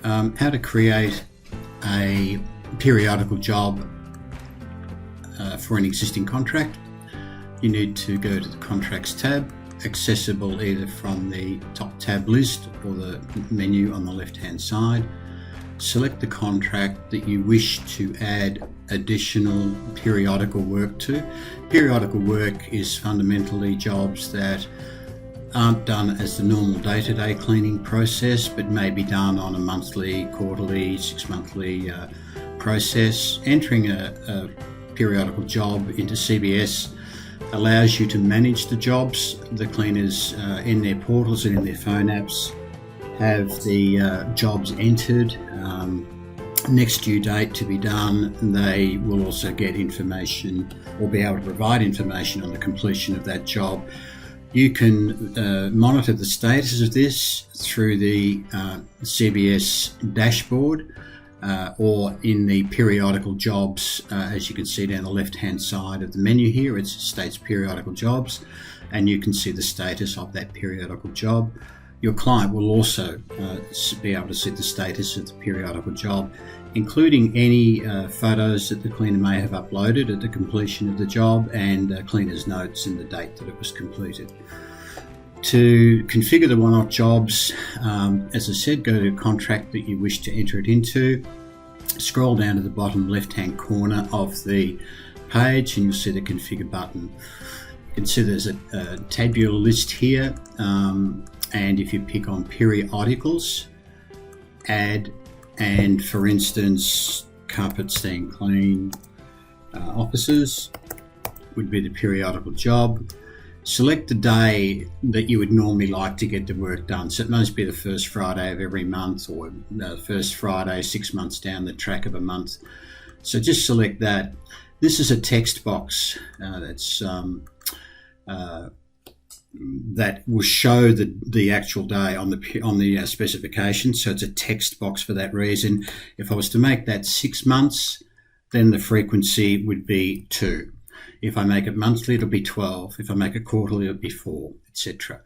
how to create a periodical job for an existing contract. You need to go to the Contracts tab, accessible either from the top tab list or the menu on the left-hand side. Select the contract that you wish to add additional periodical work to. Periodical work is fundamentally jobs that aren't done as the normal day-to-day cleaning process, but may be done on a monthly, quarterly, 6-monthly process. Entering a periodical job into CBS allows you to manage the jobs. The cleaners in their portals and in their phone apps have the jobs entered, next due date to be done. They will also get information or be able to provide information on the completion of that job. You can monitor the status of this through the CBS dashboard or in the periodical jobs. As you can see down the left-hand side of the menu here, it states periodical jobs, and you can see the status of that periodical job. Your client will also be able to see the status of the periodical job, including any photos that the cleaner may have uploaded at the completion of the job, and cleaner's notes and the date that it was completed. To configure the one-off jobs, as I said, go to a contract that you wish to enter it into. Scroll down to the bottom left-hand corner of the page and you'll see the configure button. You can see there's a tabular list here, and if you pick on periodicals, add, and for instance, carpet staying clean offices would be the periodical job. Select the day that you would normally like to get the work done. So it must be the first Friday of every month, or the first Friday 6 months down the track of a month. So just select that. This is a text box that will show the actual day on the specification. So it's a text box for that reason. If I was to make that 6 months, then the frequency would be 2. If I make it monthly, it'll be 12. If I make it quarterly, it'll be 4, etc.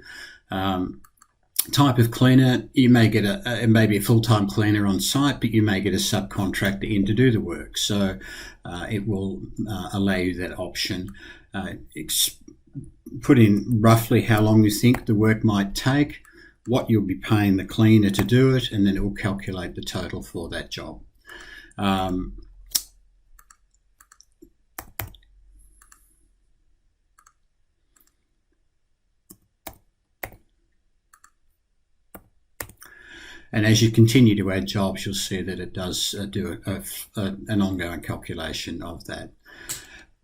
Type of cleaner, you may get it may be a full-time cleaner on site, but you may get a subcontractor in to do the work. So it will allow you that option. Put in roughly how long you think the work might take, what you'll be paying the cleaner to do it, and then it will calculate the total for that job. And as you continue to add jobs, you'll see that it does do an ongoing calculation of that.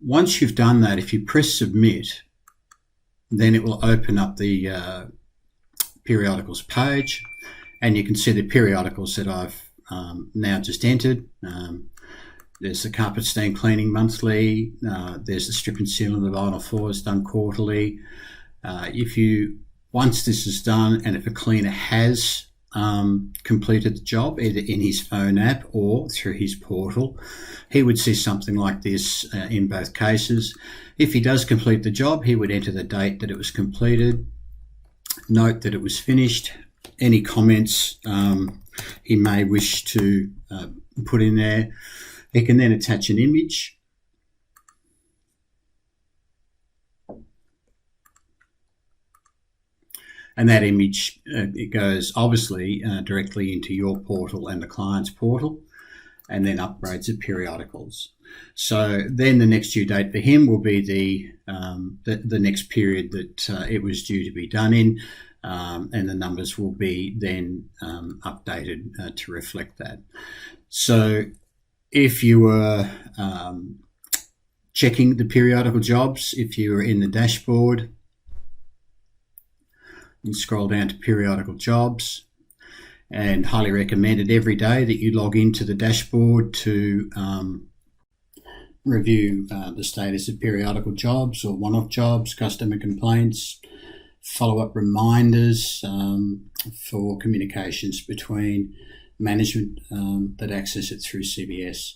Once you've done that, if you press submit, then it will open up the periodicals page, and you can see the periodicals that I've now just entered. There's the carpet stain cleaning monthly, there's the strip and seal of the vinyl floors done quarterly. Once this is done, and if a cleaner has completed the job either in his phone app or through his portal, he would see something like this in both cases. If he does complete the job, he would enter the date that it was completed, note that it was finished, any comments he may wish to put in there. He can then attach an image. And that image, it goes obviously directly into your portal and the client's portal, and then upgrades it periodicals. So then the next due date for him will be the next period that it was due to be done in, and the numbers will be then updated to reflect that. So if you were checking the periodical jobs, if you were in the dashboard, you scroll down to periodical jobs, and highly recommended every day that you log into the dashboard to review the status of periodical jobs or one-off jobs, customer complaints, follow-up reminders for communications between management that access it through CBS.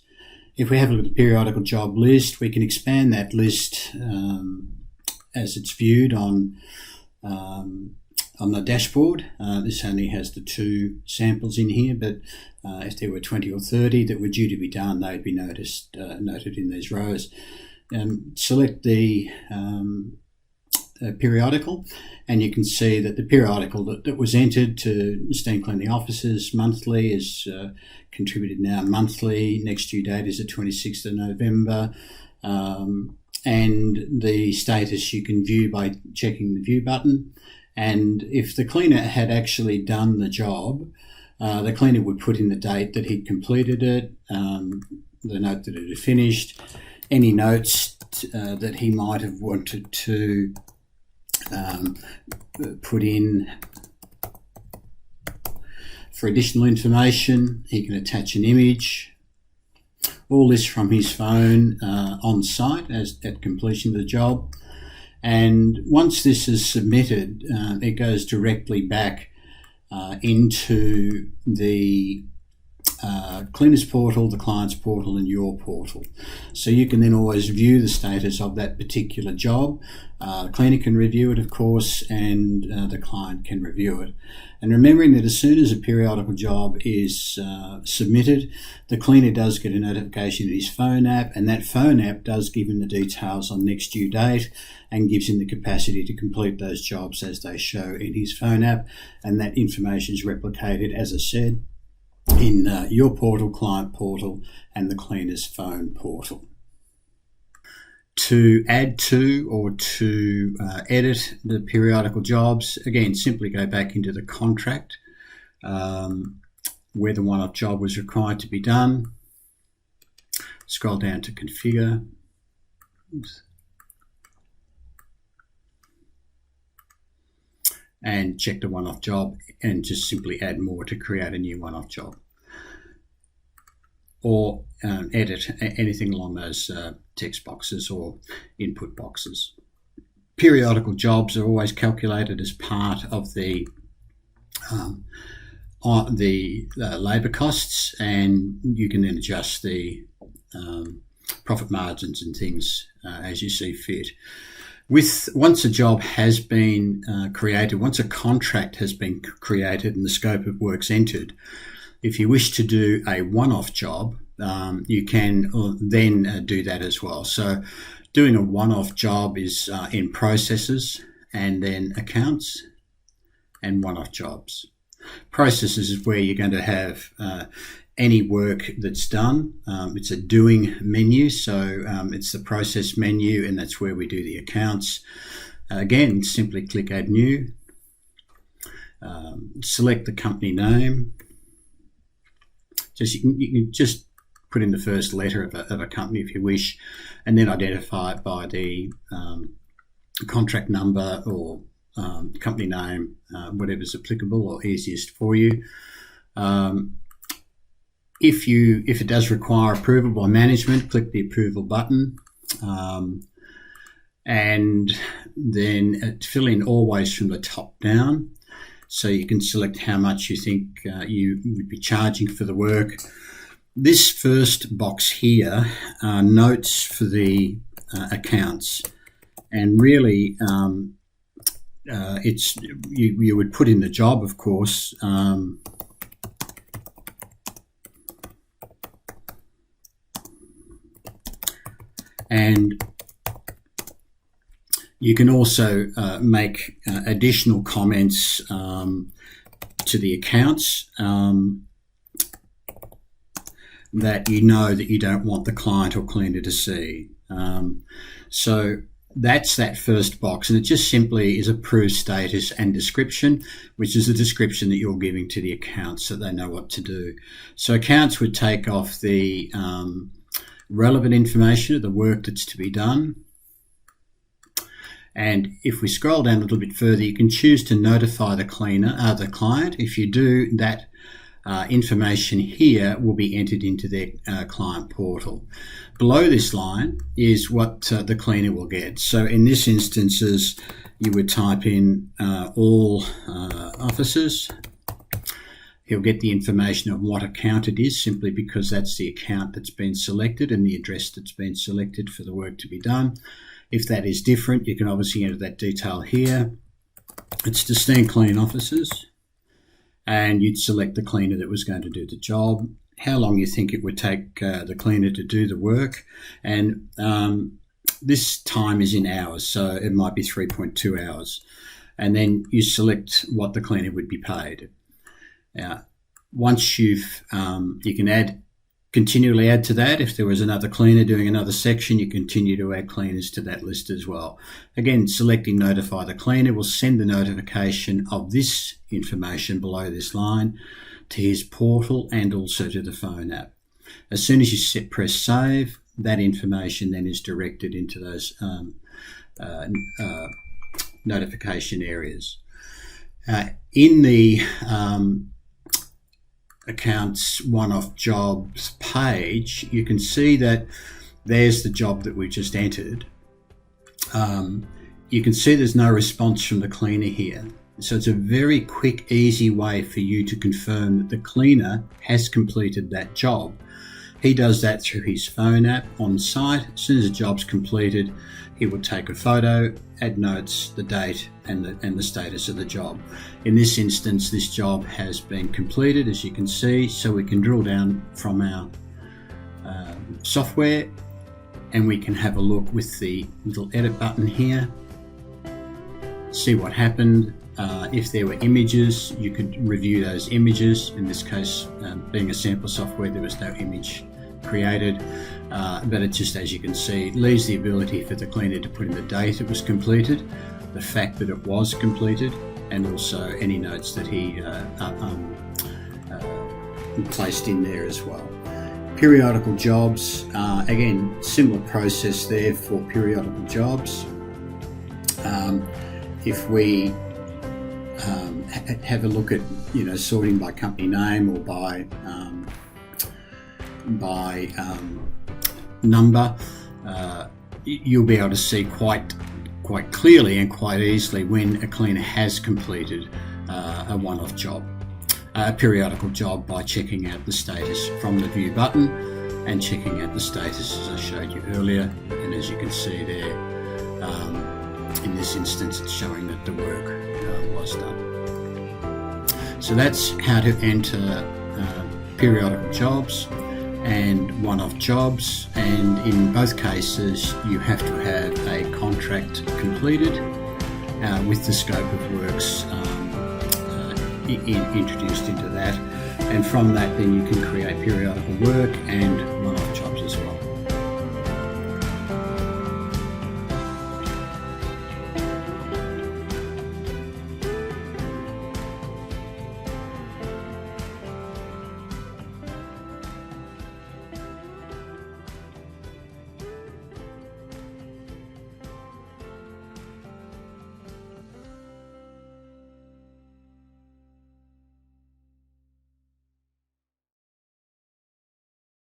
If we have a look at the periodical job list, we can expand that list as it's viewed on on the dashboard. This only has the 2 samples in here, but if there were 20 or 30 that were due to be done, they'd be noted in these rows. Select the periodical, and you can see that the periodical that was entered to steam clean the offices monthly is contributed now monthly. Next due date is the 26th of November. And the status you can view by checking the view button. And if the cleaner had actually done the job, the cleaner would put in the date that he'd completed it, the note that it had finished, any notes that he might have wanted to put in for additional information. He can attach an image. All this from his phone on site at completion of the job. And once this is submitted, it goes directly back into the cleaner's portal, the client's portal, and your portal. So you can then always view the status of that particular job. The cleaner can review it, of course, and the client can review it. And remembering that as soon as a periodical job is submitted, the cleaner does get a notification in his phone app, and that phone app does give him the details on next due date and gives him the capacity to complete those jobs as they show in his phone app. And that information is replicated, as I said, in your portal, client portal, and the cleaner's phone portal. To add to or to edit the periodical jobs, again, simply go back into the contract where the one-off job was required to be done. Scroll down to configure. Oops. And check the one-off job and just simply add more to create a new one-off job. Or edit anything along those text boxes or input boxes. Periodical jobs are always calculated as part of the labour costs, and you can then adjust the profit margins and things as you see fit. Once a job has been created, once a contract has been created and the scope of work's entered, if you wish to do a one-off job, you can then do that as well. So doing a one-off job is in processes and then accounts and one-off jobs. Processes is where you're going to have any work that's done. It's a doing menu, so it's the process menu, and that's where we do the accounts. Again, simply click Add New, select the company name. You can just put in the first letter of a company if you wish, and then identify it by the contract number or company name, whatever's applicable or easiest for you. If it does require approval by management, click the approval button, and then fill in always from the top down. So you can select how much you think you would be charging for the work. This first box here are notes for the accounts, and really it's you would put in the job, of course. And you can also make additional comments to the accounts that you know that you don't want the client or cleaner to see. So that's that first box, and it just simply is approved status and description, which is the description that you're giving to the accounts so they know what to do. So accounts would take off the relevant information of the work that's to be done. And if we scroll down a little bit further, you can choose to notify the client. If you do, that information here will be entered into their client portal. Below this line is what the cleaner will get. So in this instance, you would type in all offices. He'll get the information of what account it is, simply because that's the account that's been selected and the address that's been selected for the work to be done. If that is different, you can obviously enter that detail here. It's to stand clean officers, and you'd select the cleaner that was going to do the job, how long you think it would take the cleaner to do the work, and this time is in hours, so it might be 3.2 hours. And then you select what the cleaner would be paid. Once you can continually add to that. If there was another cleaner doing another section, you continue to add cleaners to that list as well. Again, selecting notify the cleaner will send the notification of this information below this line to his portal and also to the phone app. As soon as you press save, that information then is directed into those notification areas. In the accounts one-off jobs page, you can see that there's the job that we just entered. You can see there's no response from the cleaner here. So it's a very quick, easy way for you to confirm that the cleaner has completed that job. He does that through his phone app on site. As soon as the job's completed, he will take a photo, add notes, the date, and the status of the job. In this instance, this job has been completed, as you can see, so we can drill down from our software and we can have a look with the little edit button here, see what happened. If there were images, you could review those images. In this case, being a sample software, there was no image created, but it just, as you can see, leaves the ability for the cleaner to put in the date it was completed, the fact that it was completed, and also any notes that he placed in there as well. Periodical jobs, again, similar process there for periodical jobs. If we have a look at, sorting by company name or by number, you'll be able to see quite clearly and quite easily when a cleaner has completed a one-off job, a periodical job, by checking out the status from the view button and checking out the status as I showed you earlier. And as you can see there, in this instance, it's showing that the work was done. So that's how to enter periodical jobs and one-off jobs, and in both cases you have to have a contract completed with the scope of works introduced into that, and from that then you can create periodical work and one-off jobs.